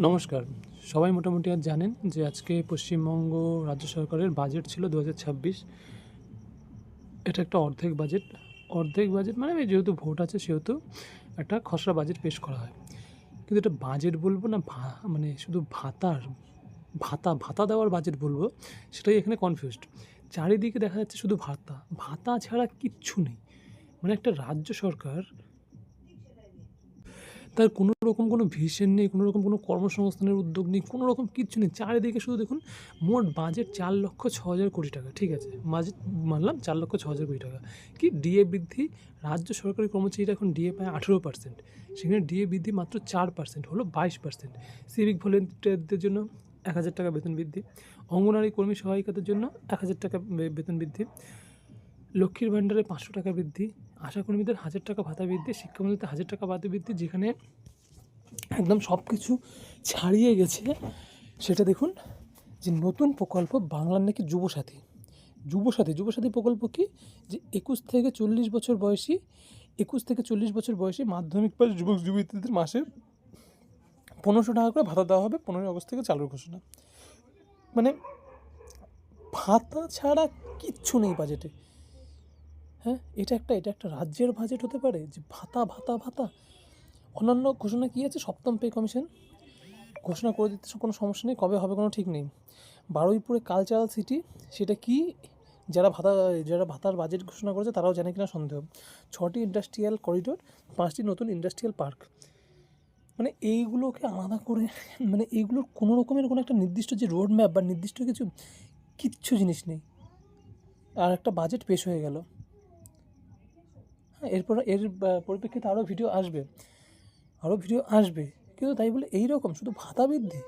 নমস্কার। সবাই মোটামুটি আজ জানেন যে আজকে পশ্চিমবঙ্গ রাজ্য সরকারের বাজেট ছিল ২০২৬। এটা একটা অর্ধেক বাজেট। অর্ধেক বাজেট মানে যেহেতু ভোট আছে সেহেতু একটা খসড়া বাজেট পেশ করা হয়। কিন্তু এটা বাজেট বলবো না মানে শুধু ভাতা দেওয়ার বাজেট বলবো, সেটাই এখানে কনফিউজড। চারিদিকে দেখা যাচ্ছে শুধু ভাতা। ভাতা ছাড়া কিচ্ছু নেই। মানে একটা রাজ্য সরকার তার কোনো রকম কোনো ভিশন নেই, কোনো রকম কোনো কর্মসংস্থানের উদ্যোগ নেই, কোনো রকম কিচ্ছু নেই। চারিদিকে শুধু দেখুন মোট বাজেট ৪,০০,৬০০ কোটি টাকা। ঠিক আছে? বাজেট মানলাম ৪,০০,৬০০ কোটি টাকা। কি ডিএ বৃদ্ধি, রাজ্য সরকারি কর্মচারীরা এখন ডিএ পায় 18%, সেখানে ডিএ বৃদ্ধি মাত্র 4% হলো 22%। সিভিক ভলেন্টিয়ারদের জন্য ১,০০০ টাকা বেতন বৃদ্ধি, অঙ্গনারী কর্মী সহায়িকাদের জন্য ১,০০০ টাকা বেতন বৃদ্ধি, লক্ষ্মীর ভাণ্ডারে ৫০০ টাকা বৃদ্ধি, আশাকর্মীদের ১,০০০ টাকা ভাতা বৃদ্ধি, শিক্ষামন্ত্রীদের ১,০০০ টাকা ভাতা বৃদ্ধি। যেখানে একদম সব কিছু ছাড়িয়ে গেছে সেটা দেখুন, যে নতুন প্রকল্প বাংলার নাকি যুবসাথী প্রকল্প কি, যে ২১ থেকে ৪০ বছর বয়সী মাধ্যমিক পাস যুবক যুবতীদের মাসে ১৫০০ টাকা করে ভাতা দেওয়া হবে। ১৫ই আগস্ট থেকে চালুর ঘোষণা। মানে ভাতা ছাড়া কিচ্ছু নেই বাজেটে। হ্যাঁ, এটা একটা রাজ্যের বাজেট হতে পারে যে ভাতা। অন্যান্য ঘোষণা কী আছে? সপ্তম পে কমিশন ঘোষণা করে দিতে কোনো সমস্যা নেই, কবে হবে কোনো ঠিক নেই। বারুইপুরে কালচারাল সিটি, সেটা কি যারা ভাতার বাজেট ঘোষণা করেছে তারাও জানে কিনা সন্দেহ। ৬টি ইন্ডাস্ট্রিয়াল করিডোর, ৫টি নতুন ইন্ডাস্ট্রিয়াল পার্ক। মানে এইগুলোকে আলাদা করে, মানে এইগুলোর কোনো রকমের কোনো একটা নির্দিষ্ট যে রোড ম্যাপ বা নির্দিষ্ট কিচ্ছু জিনিস নেই। আর একটা বাজেট পেশ হয়ে গেল। হ্যাঁ, এর পরিপ্রেক্ষিতে আরও ভিডিও আসবে, কিন্তু তাই বলে এই রকম শুধু ভাতা বৃদ্ধি।